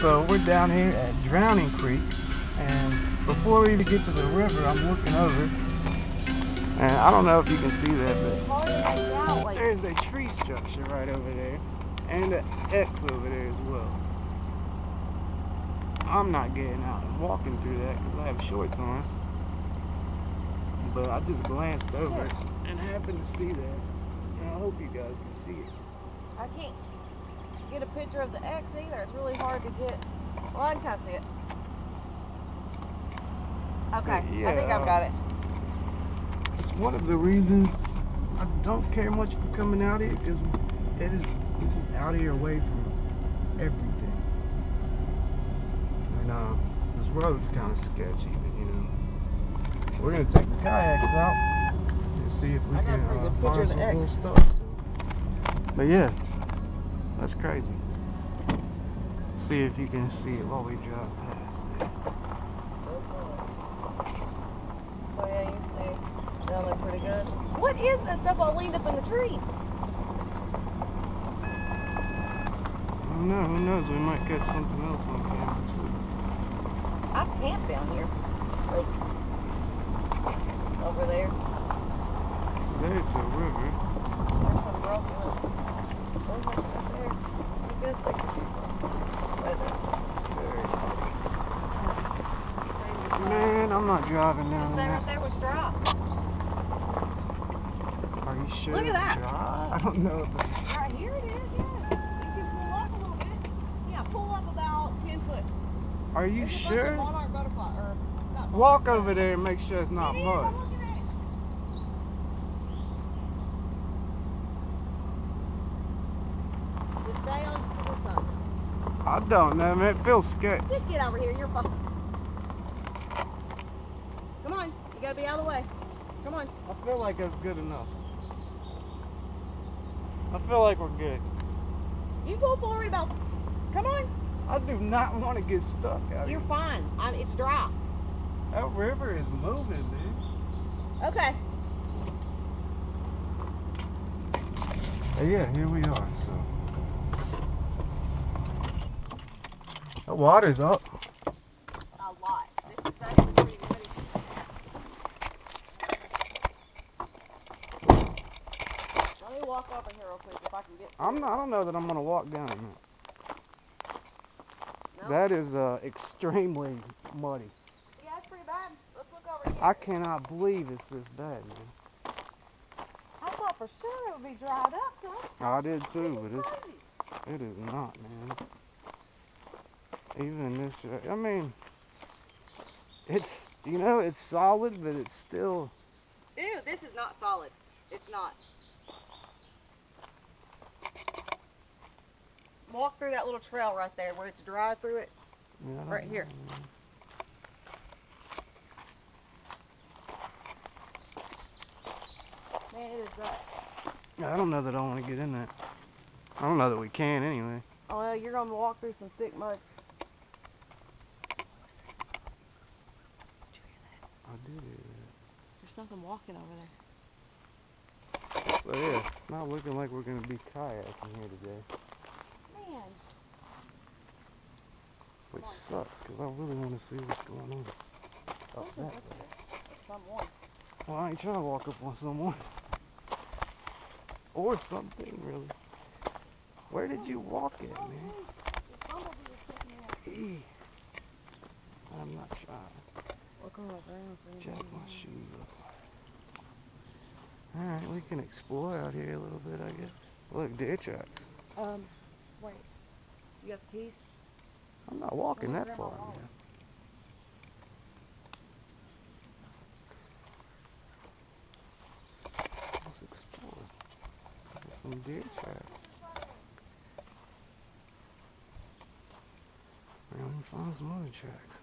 So we're down here at Drowning Creek, and before we even get to the river, I'm looking over, and I don't know if you can see that, but there's a tree structure right over there, and an X over there as well. I'm not getting out and walking through that because I have shorts on, but I just glanced over it and happened to see that, and I hope you guys can see it. I can't get a picture of the X either. It's really hard to get. Well, I can kind of see it. Okay, Yeah, I think I've got it. It's one of the reasons I don't care much for coming out here, because we're just out here away from everything. And this road's kind of sketchy, but you know, we're gonna take the kayaks out and see if we I got a pretty can good picture find of some the cool X. stuff. So. But yeah, that's crazy. See if you can see it while we drive past it. Oh yeah, you see. They look pretty good. What is that stuff all leaned up in the trees? I don't know, who knows? We might catch something else on camera too. I've camped down here. Like, over there. There's the river. There's some broken up. Oh, that's right there. I guess they could be from. Man, I'm not driving down Just stay that. right there with dry. Are you sure Look at it's that. dry? I don't know. Right here it is, yes. You can pull up a little bit. Yeah, pull up about 10 foot. Are you There's a bunch sure? of monarch butterfly, or not Walk monarch, over there and make sure it's not it is, mud. I'm looking at it. Just stay on to the sun. I don't know, man. It feels scary. Just get over here, you're fine. Come on, you gotta be out of the way. Come on. I feel like that's good enough. I feel like we're good. You pull forward about. Come on. I do not want to get stuck out You're here. fine. It's dry. That river is moving, dude. Okay. Yeah, here we are. So the water's up. A lot. This is actually pretty good. Let me walk over here real quick if I can get. I don't know that I'm gonna walk down it. No? That is extremely muddy. Yeah, it's pretty bad. Let's look over here. I cannot believe it's this bad, man. I thought for sure it would be dried up, son. I did too, This but is crazy. it is not, man. Even this, I mean, it's, you know, it's solid, but it's still. Ew, this is not solid. It's not. Walk through that little trail right there where it's dry through it. Yeah, I don't Right know, here. Man, it is dry. I don't know that I want to get in that. I don't know that we can anyway. Oh, well, you're going to walk through some thick mud. I did hear There's something walking over there. that. So yeah, it's not looking like we're gonna be kayaking here today, Man. which sucks because I really want to see what's going on. Oh, that way. Someone. Well, I ain't trying to walk up on someone or something really. Where did you walk at, man? Eee. I'm not trying. Look on the ground. Jack my shoes up. Alright, we can explore out here a little bit, I guess. Look, deer tracks. Wait. You got the keys? I'm not walking Well, that grab my far, wallet. man. Let's explore. There's some deer tracks. We're gonna find some other tracks.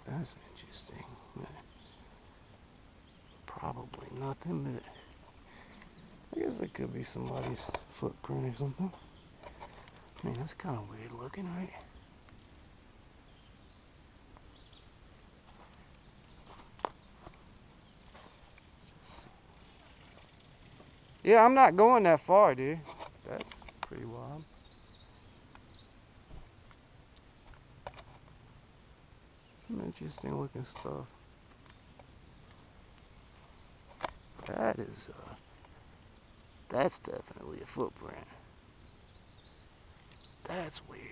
That's interesting. Probably nothing, but I guess it could be somebody's footprint or something. Man, that's kind of weird looking, right? Yeah, I'm not going that far, dude. That's pretty wild. Some interesting looking stuff. That is, that's definitely a footprint. That's weird.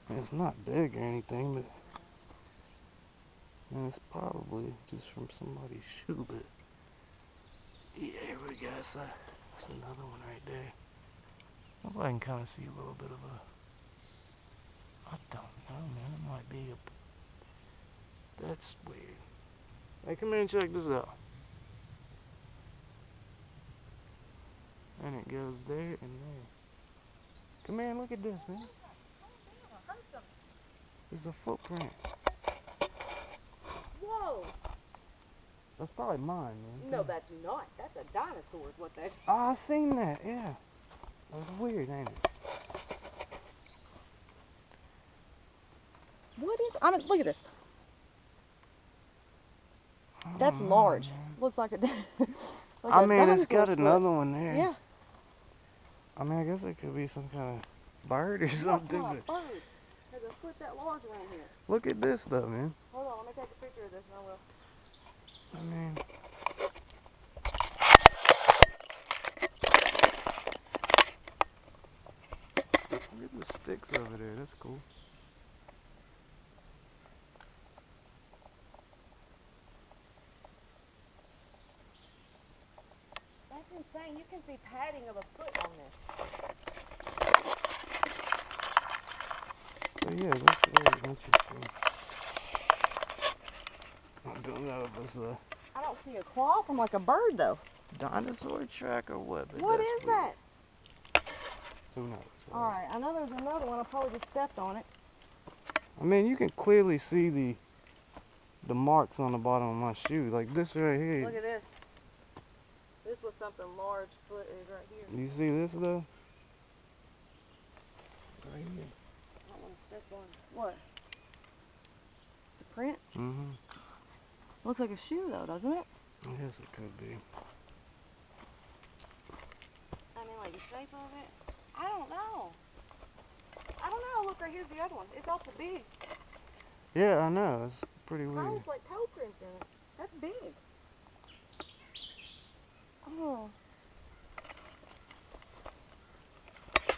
And it's not big or anything, but and it's probably just from somebody's shoe, but yeah, here we go. That's another one right there. Looks like I can kind of see a little bit of a, I don't know, man. It might be a, that's weird. Hey, come here and check this out. And it goes there and there. Come here and look at this, man. It's a footprint. Whoa! That's probably mine, man. No, that's not. That's a dinosaur is what that is. Oh, I seen that, yeah. That's weird, ain't it? What is, I mean, look at this. That's large. Looks like a, like I mean, it's got foot. another one there. Yeah. I mean, I guess it could be some kind of bird or something. What kind of bird has a foot that large around here? Look at this, though, man. Hold on, let me take a picture of this and I will. I mean, look at the sticks over there. That's cool. That's insane. You can see padding of a foot on this. So yeah, that's really interesting. I don't know if it's a I don't see a claw from like a bird though. dinosaur track or what. But What that's is weird. that? Who knows? Alright, I know there's another one. I probably just stepped on it. I mean, you can clearly see the marks on the bottom of my shoe, like this right here. Look at this. This was something large footed right here. You see this though? Right here. I don't want to step on what? The print? Mm-hmm. Looks like a shoe though, doesn't it? I guess it could be. I mean, like the shape of it. I don't know. I don't know. Look, right here's the other one. It's awful big. Yeah, I know. It's pretty weird. Mine looks like toe prints in it. That's big. Oh.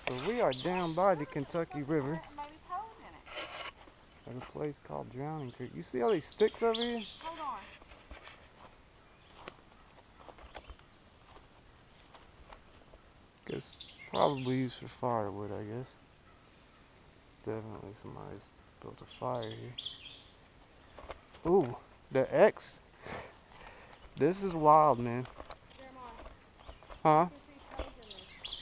So we are down by the Kentucky River Maybe toes in it. at a place called Drowning Creek. You see all these sticks over here? Hold on. It's probably used for firewood, I guess. Definitely somebody's built a fire here. Ooh, the X. This is wild, man. Jeremiah, Huh? you can see toes in this.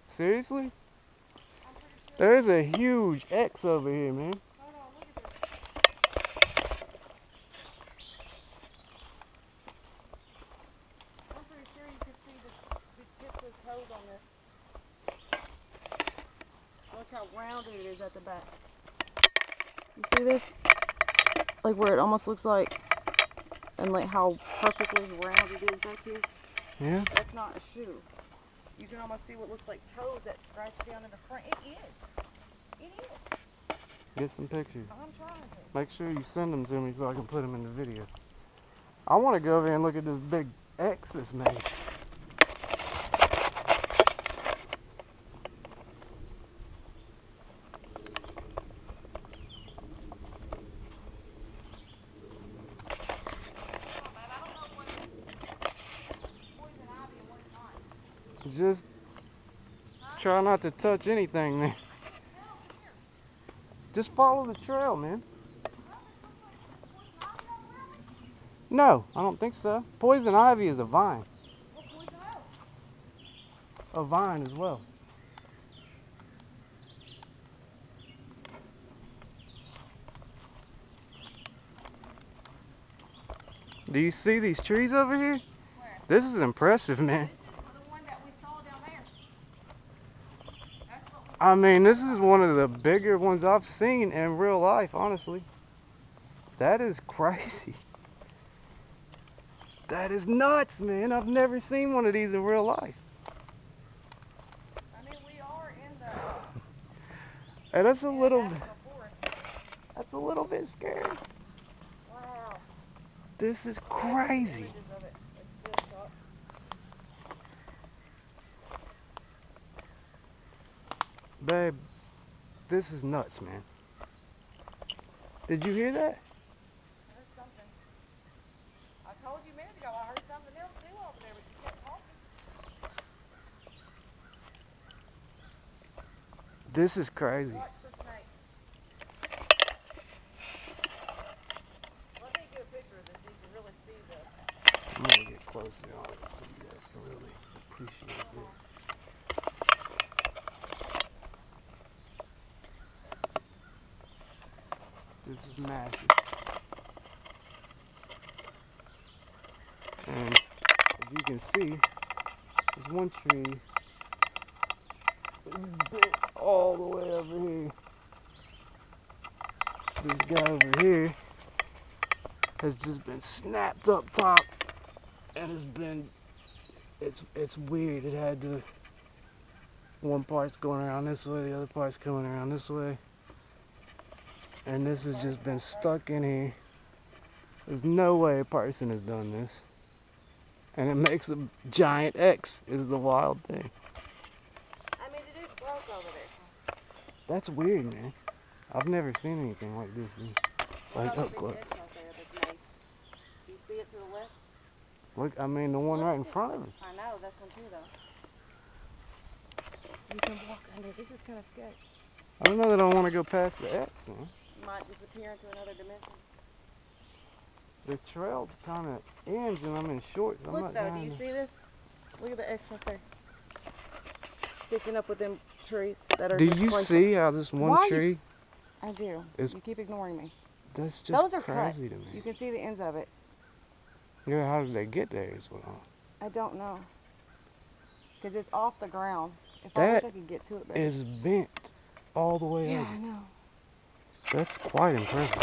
Seriously? I'm pretty sure. There's a huge X over here, man. Hold on, look at this. I'm pretty sure you can see the tips of toes on this. Look how rounded it is at the back. You see this? Like where it almost looks like, and like how perfectly round it is back here. Yeah? That's not a shoe. You can almost see what looks like toes that scratch down in the front. It is. It is. Get some pictures. I'm trying to. Make sure you send them to me so I can put them in the video. I want to go over there and look at this big X that's made. Just try not to touch anything, man. Just follow the trail, man. No, I don't think so. Poison ivy is a vine. A vine as well. Do you see these trees over here? Where? This is impressive, man. This is the one that we saw down there. That's what we I mean, this is one of the bigger ones I've seen in real life, honestly. That is crazy. That is nuts, man. I've never seen one of these in real life. I mean, we are in the Hey, that's a little, national forest. That's a little bit scary. Wow. This is crazy. Images of it, like still shots. Babe, this is nuts, man. Did you hear that? I heard something. I told you a minute ago I heard something else too over there, but you kept talking. This is crazy. Watch for snakes. Let me get a picture of this so you can really see the... I'm gonna get closer on it so you guys can really appreciate it. This is massive. And as you can see, this one tree is bent all the way over here. This guy over here has just been snapped up top and has been, it's weird. It had to, one part's going around this way, the other part's coming around this way. And this has just been stuck in here. There's no way a person has done this. And it makes a giant X is the wild thing. I mean, it is broke over there. That's weird, man. I've never seen anything like this like up close. Right there, do you see it to the left? Look, I mean the one right in front of it. I know, that's one too though. You can walk under. This is kind of sketch. I don't know that I want to go past the X, man. You might disappear into another dimension. The trail kind of ends and I'm in shorts. I'm Look not though, trying do you to... see this? Look at the X right there. Sticking up with them trees that are Do just you placed see how this one Why tree I do. is... You keep ignoring me. That's just Those are crazy cut. to me. You can see the ends of it. Yeah, how did they get there is what I don't know. Because it's off the ground. If I That wish I could get to it better. is bent all the way Yeah, over. I know. That's quite impressive.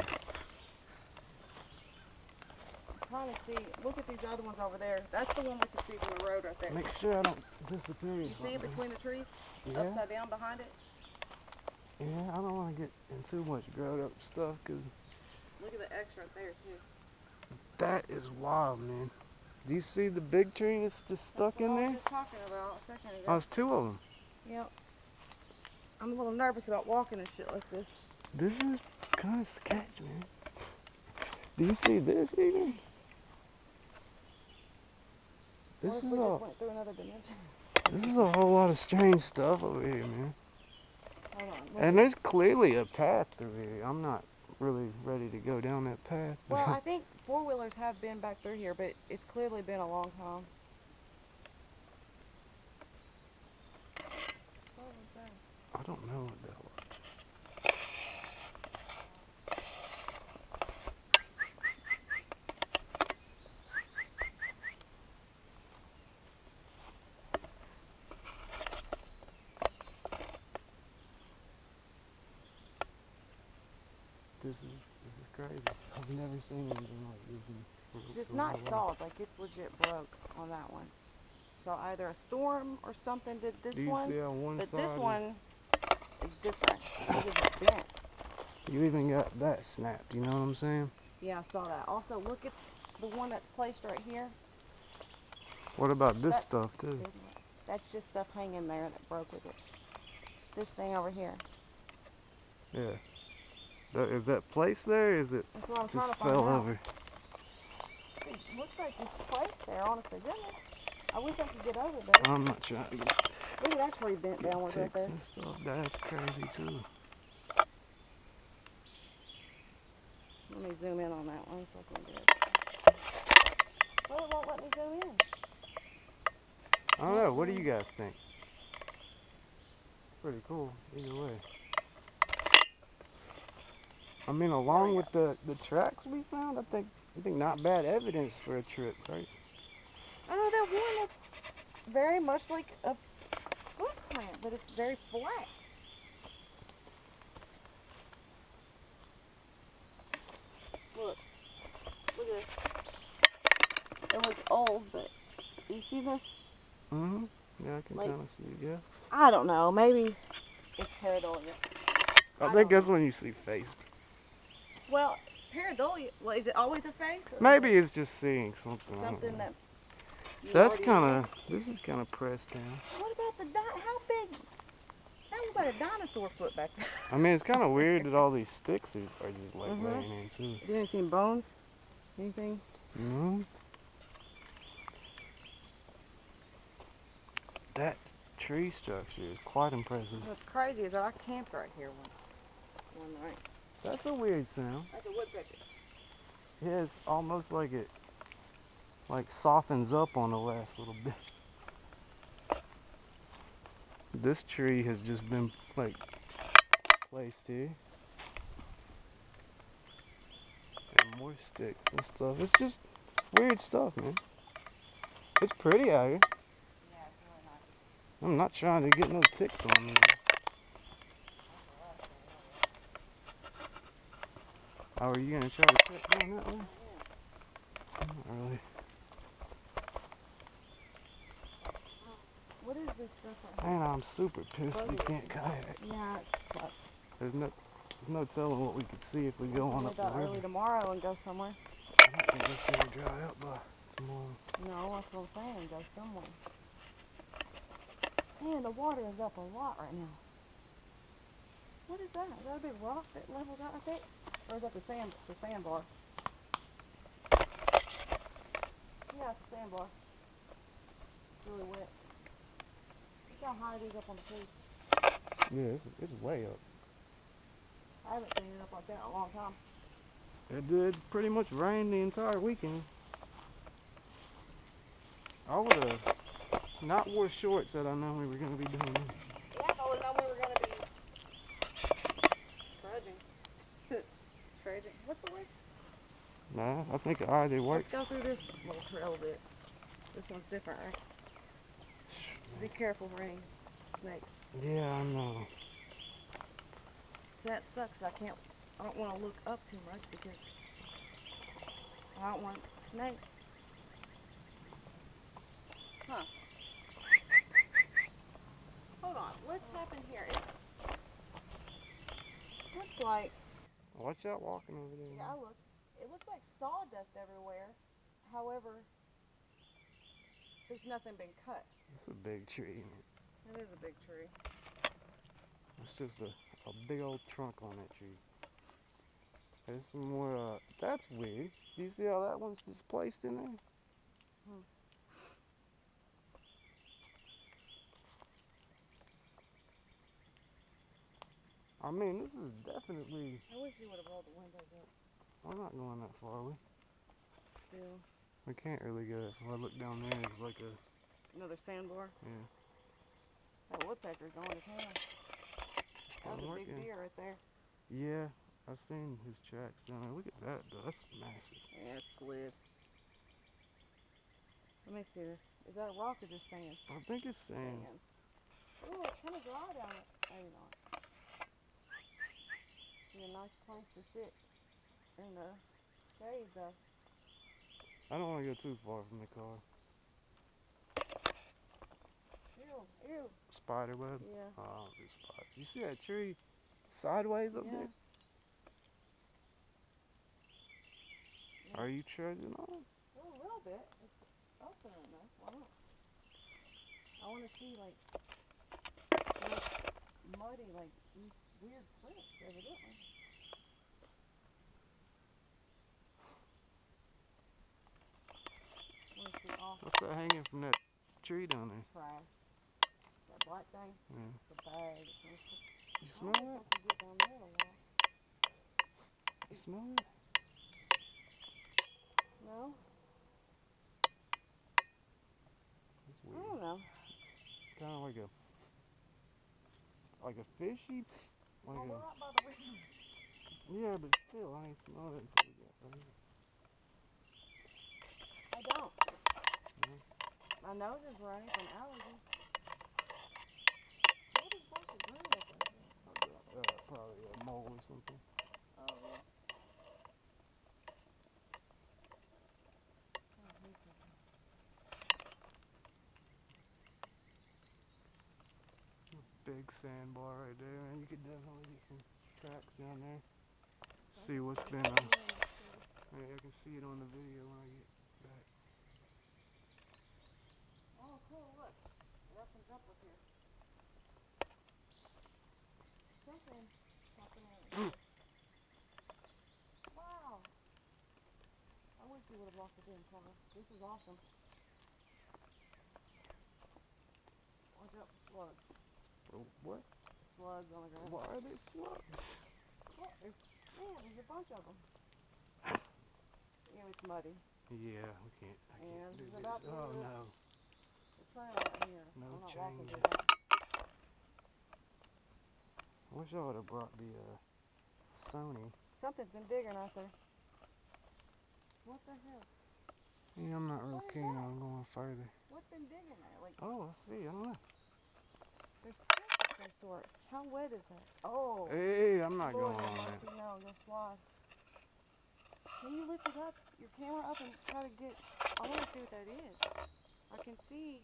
I'm trying to see. Look at these other ones over there. That's the one we can see from the road right there. Make sure I don't disappear or You see it something. between the trees? Yeah. Upside down behind it? Yeah, I don't want to get in too much grown up stuff because Look at the X right there too. that is wild, man. Do you see the big tree that's just stuck That's in what I there? was just talking about a second ago. Oh, it's two of them. Yep. I'm a little nervous about walking and shit like this. This is kind of sketch, man. Do you see this even? What This if is we a just went through another dimension? this is a whole lot of strange stuff over here, man. Hold on. And there's clearly a path through here. I'm not really ready to go down that path. Well, I think four-wheelers have been back through here, but it's clearly been a long time. What was that? I don't know what that was. This is crazy. I've never seen anything like this. It's not solid, like it's legit broke on that one. So either a storm or something did this Do you one, see on one but side this is- one is different. It is bent. You even got that snapped, you know what I'm saying? Yeah, I saw that. Also, look at the one that's placed right here. What about this That- stuff too? That's just stuff hanging there that broke with it. This thing over here. Yeah. Is that place there? Is it That's what I'm trying just to find fell out. over? It looks like it's placed there, honestly, doesn't it? I wish I could get over there. I'm not trying to get Look at that tree bent downwards right ticks there. and stuff. That's crazy too. Let me zoom in on that one so I can get it. Well, it won't let me zoom in. I don't know. What do you guys think? Pretty cool, either way. I mean, along with the tracks we found, I think not bad evidence for a trip, right? I know that one looks very much like a footprint, but it's very flat. Look at this. It looks old, but you see this? Mm-hmm. Yeah, I can Like- kind of see it, yeah. I don't know. Maybe it's pareidolia. I I think don't that's when you see faces. Well, pareidolia. Well, is it always a face? Or Maybe is it's just seeing something. it something that. You That's already kind know? of. This is kind of pressed down. What about the how big? How you got a dinosaur foot back there? I mean, it's kind of weird that all these sticks are just like Mhm. laying in too. Did you see bones? Anything? No. That tree structure is quite impressive. What's crazy is that I camped right here one night. That's a weird sound. That's a woodpecker. Yeah, it's almost like it softens up on the last little bit. This tree has just been like placed here. And more sticks and stuff. It's just weird stuff, man. It's pretty out here. Yeah, it's really nice. I'm not trying to get no ticks on me. Oh, are you gonna try to cut down that way? Not really. What is this stuff right here? Man, I'm super pissed we can't kayak. Yeah, it sucks. There's no telling what we could see if we go on We'll up the go river. early tomorrow and go somewhere. I don't think it's gonna dry up by tomorrow. No, that's what I'm saying. Go somewhere. Man, the water is up a lot right now. What is that? Is that a big rock that levels out, I think? Or is that the sandbar? Yeah, it's the sandbar. It's really wet. Look how high it is up on the trees. Yeah, it's way up. I haven't seen it up like that in a long time. It did pretty much rain the entire weekend. I would have not wore shorts that I know we were gonna be doing this. Yeah, if I would have known we were going to be trudging. Trudging. What's the word? Nah, I think either works. Let's go through this little trail a bit. This one's different, right? Just be careful for any snakes. Yeah, I know. See, that sucks. I don't want to look up too much because I don't want a snake. Huh. Hold on. What's happened here? It looks like, Watch out walking over there. yeah, it looks like sawdust everywhere. However, there's nothing been cut. It's a big tree. It is a big tree. It's just a big old trunk on that tree. There's some more, that's weird. Do you see how that one's just placed in there? Hmm. I mean, this is definitely, I wish you would have rolled the windows up. we're not going that far, are we? Still. We can't really go that far. Look down there, it's like a, Another sandbar. yeah. That woodpecker's going to town. That was a big deer right there. Yeah, I seen his tracks down there. Look at that, though. That's massive. Yeah, it slid. Let me see this. Is that a rock or just sand? I think it's sand. Oh, it's kind of dry down there. Maybe not. Be a nice place to sit in the shade, though. I don't want to go too far from the car. Ew, ew. Spider web? Yeah. Oh, I don't do spiders. You see that tree sideways up Yeah. there? Yeah. Are you trudging on? Oh, a little bit. It's open enough. Why not? I want to see, like, muddy, like, these weird cliffs, evidently. I want to see all What's that hanging from that tree down there? trash. That black thing. Yeah. The bag. You I smell wish that? I could get down there a while. You smell it? No? It's I weird. don't know. Kind of like a fishy, like Well, we're a, right by the river. yeah, but still, I ain't smelled it until we got right here. I don't. No? My nose is running from allergies. What is black and green up there? Probably a mole or something. Oh, yeah. Oh, here's something. Big sandbar right there, and you could definitely get some tracks down there. see what's been I can see it on the video when I get back. Oh, cool, look. It opens up with here. Something happening. Wow. I wish you would have locked it in, Connor. This is awesome. Watch out for slugs. Oh, what? Slugs on the ground. Why are there slugs? What? There's a bunch of them. Yeah, it's muddy. Yeah, I can't And do it's this. about to Oh lose no. the trail out here. No I'm not chain. walking through that. I wish I would have brought the Sony. Something's been digging out there. What the hell? Yeah, I'm not real What is keen that? on going further. What's been digging there? Like, Oh, I see. I don't know. there's prints of some sort. How wet is that? Oh. Hey, I'm not Lord going have on mercy, that. no, you'll slide. Can you lift it up, your camera up, and try to get, I want to see what that is. I can see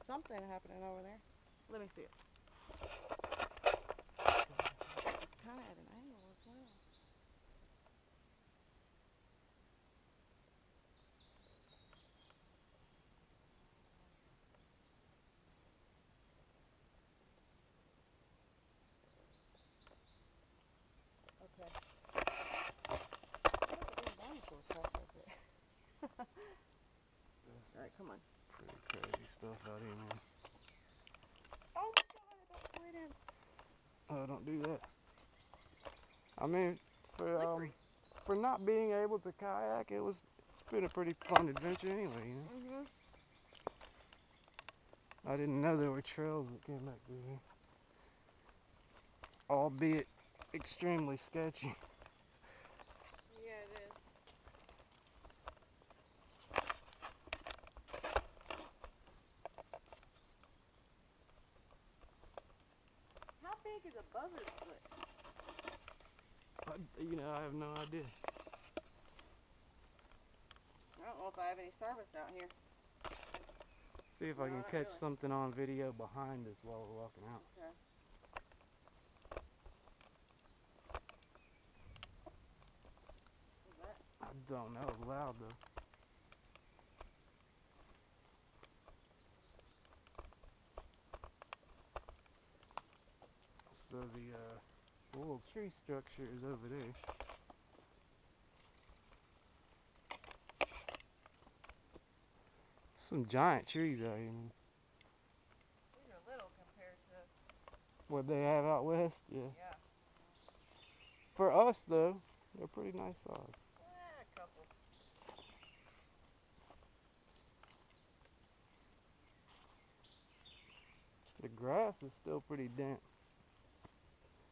something happening over there. Let me see it. It's kind of at an angle as well. Okay. There's a little dinosaur cross right there. Alright, come on. Pretty crazy stuff out here, man. Oh my god, don't slide in. Oh, don't do that. I mean, Slippery. for not being able to kayak, it's been a pretty fun adventure anyway, you know? Mm-hmm. I didn't know there were trails that came back through here. Albeit extremely sketchy. Yeah, it is. How big is a buzzard foot? I have no idea. I don't know if I have any service out here. See if No, I can not catch really. something on video behind us while we're walking out. Okay. What's that? I don't know. It's loud though. So the little tree structure is over there. Some giant trees out here, man. These are little compared to, What they have out west, yeah. yeah. For us though, they're pretty nice size. A couple. The grass is still pretty damp.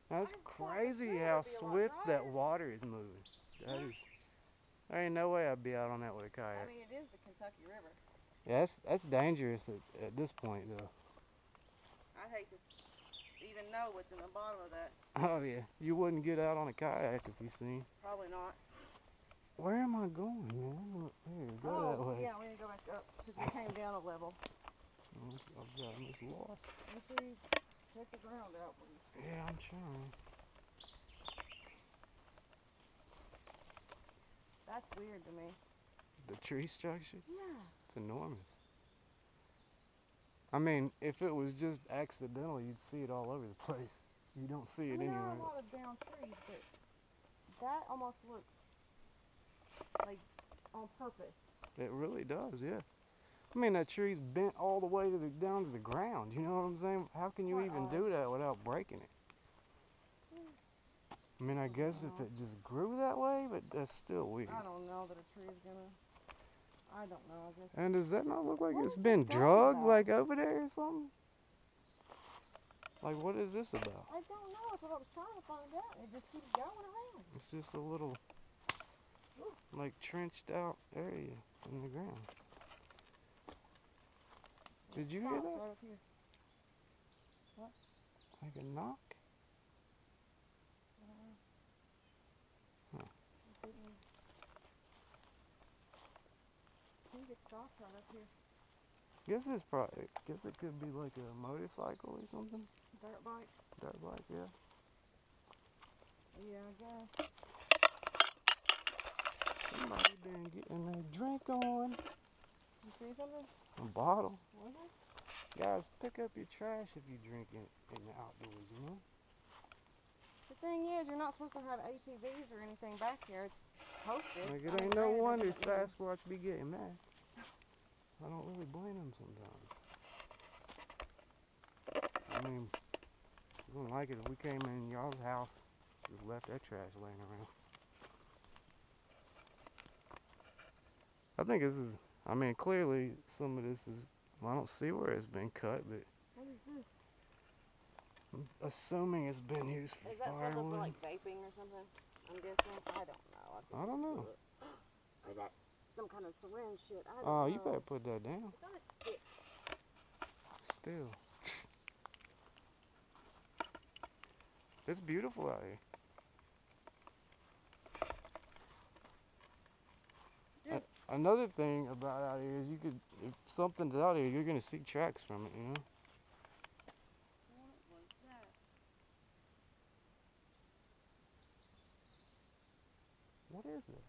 That's I thought for crazy sure how it'd be a lot swift that drier. water is moving. That is, there ain't no way I'd be out on that with a kayak. I mean, it is the Kentucky River. Yeah, that's dangerous at this point though. I'd hate to even know what's in the bottom of that. Oh yeah, you wouldn't get out on a kayak if you seen. Probably not. Where am I going, man? Here, go that way. Yeah, we need to go back up because we came down a level. I've gotten this lost. Please check the ground out, please. Yeah, I'm trying. That's weird to me. The tree structure? Yeah. It's enormous. I mean, if it was just accidental, you'd see it all over the place. You don't see it There are a anywhere lot else. of down trees, but that almost looks like on purpose. It really does, yeah. I mean, that tree's bent all the way down to the ground. You know what I'm saying? How can you Quite even odd. do that without breaking it? I mean, I guess if it just grew that way, but that's still weird. I don't know that a tree is gonna. I don't know. I guess. And does that not look like What it's is been this guy drugged, about? like over there or something? Like, what is this about? I don't know. That's what I was trying to find out. It just keeps going around. It's just a little, like, trenched out area in the ground. Did you hear Stop that? right up here. What? Like a knock? Huh. I think it stopped right up here. Guess it could be like a motorcycle or something. Dirt bike. Dirt bike, yeah. Yeah, I guess. Somebody been getting a drink on. You see something? A bottle. Was it? Guys, pick up your trash if you drink in the outdoors, you know? The thing is, you're not supposed to have ATVs or anything back here. It's posted. Like, it ain't no wonder Sasquatch be getting mad. I don't really blame him sometimes. I mean, you wouldn't like it if we came in y'all's house, just left that trash laying around. I think this is, I mean, clearly some of this is, well, I don't see where it's been cut, but What is this? I'm assuming it's been used for Is that something for firewood. like vaping or something? I'm guessing. I don't know. I don't know. Or is that some kind of syringe shit? I don't Oh, know. you better put that down. It's on a stick. Still. It's beautiful out here. Another thing about out here is you could, if something's out here, you're gonna see tracks from it, you know? What was that? What is it?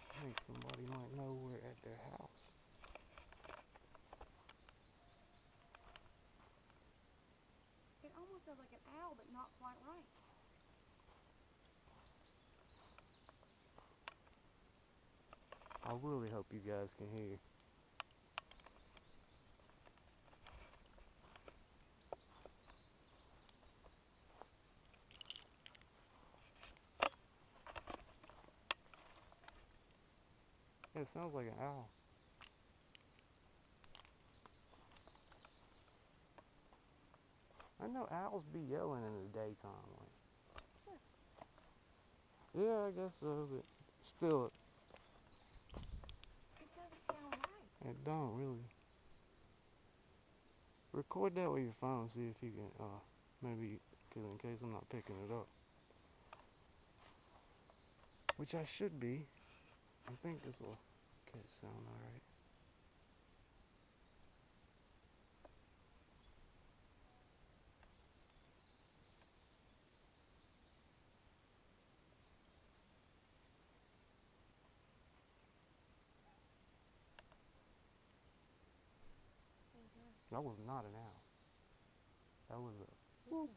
I think somebody might know we're at their house. It almost sounds like an owl, but not quite right. I really hope you guys can hear. Yeah, it sounds like an owl. I know owls be yelling in the daytime. Like. Yeah, I guess so, but still, It doesn't sound right. it don't really. Record that with your phone, see if you can, maybe, in case I'm not picking it up. Which I should be. I think this will catch sound alright. That was not an owl. That was a... Whoop.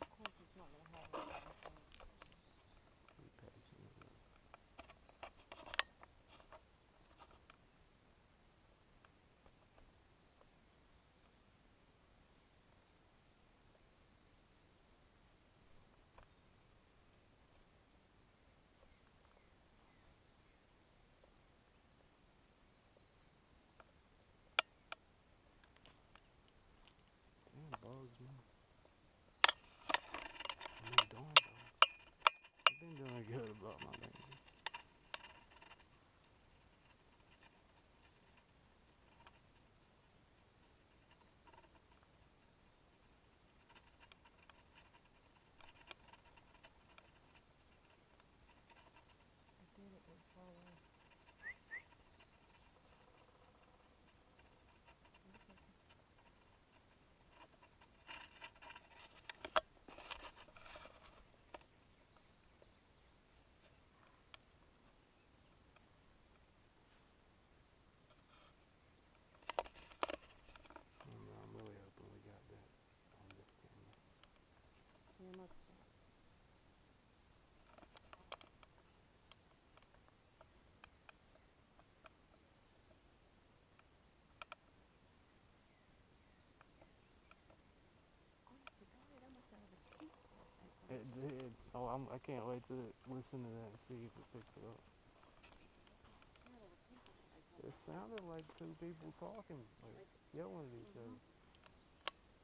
Of course, it's not going to have anything. Be patient with it. Damn bugs, man. I mean, darn bugs. I've been doing good about my baby. I did it far away. I can't wait to listen to that and see if it picks it up. It sounded like two people talking, like yelling at each other.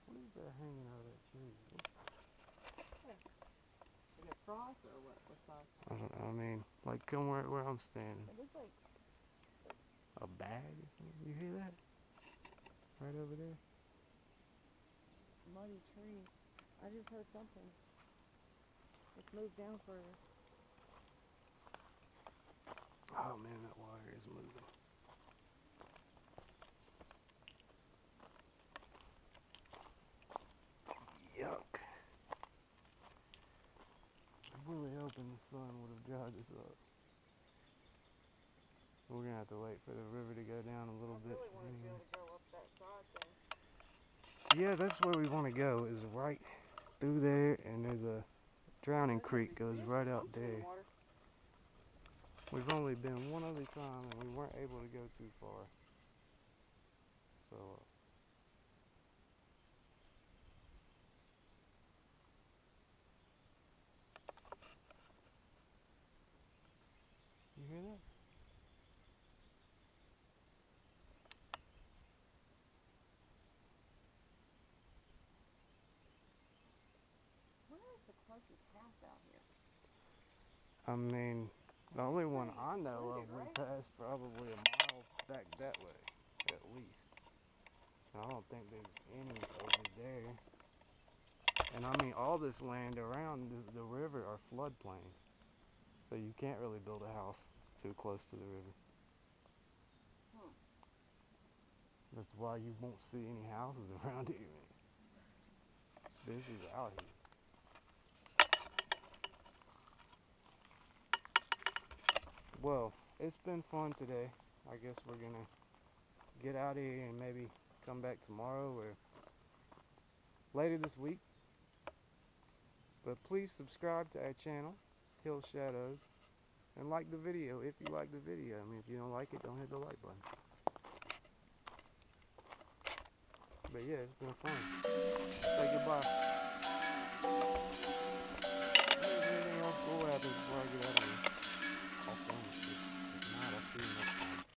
What is that hanging out of that tree? Is it frost or what? What size? I don't know. I mean, like come where I'm standing. It looks like A bag or something. You hear that? Right over there. muddy trees. I just heard something. Let's move down further. Oh man, that water is moving. Yuck. I'm really hoping the sun would have dried this up. We're gonna have to wait for the river to go down a little bit. I really want to be able to go up that side thing. Yeah, that's where we want to go, is right through there, and there's a drowning creek goes right out there. We've only been one other time and we weren't able to go too far. So you hear that? Where is the closest house out here? I mean, the only one I know of, we passed probably a mile back that way, at least. And I don't think there's any over there. And I mean, all this land around the river are floodplains. So you can't really build a house too close to the river. That's why you won't see any houses around here, man. This is out here. Well, it's been fun today. I guess we're gonna get out of here and maybe come back tomorrow or later this week. But please subscribe to our channel, Hill Shadows, and like the video if you like the video. I mean, if you don't like it, don't hit the like button. But yeah, it's been fun. Say goodbye.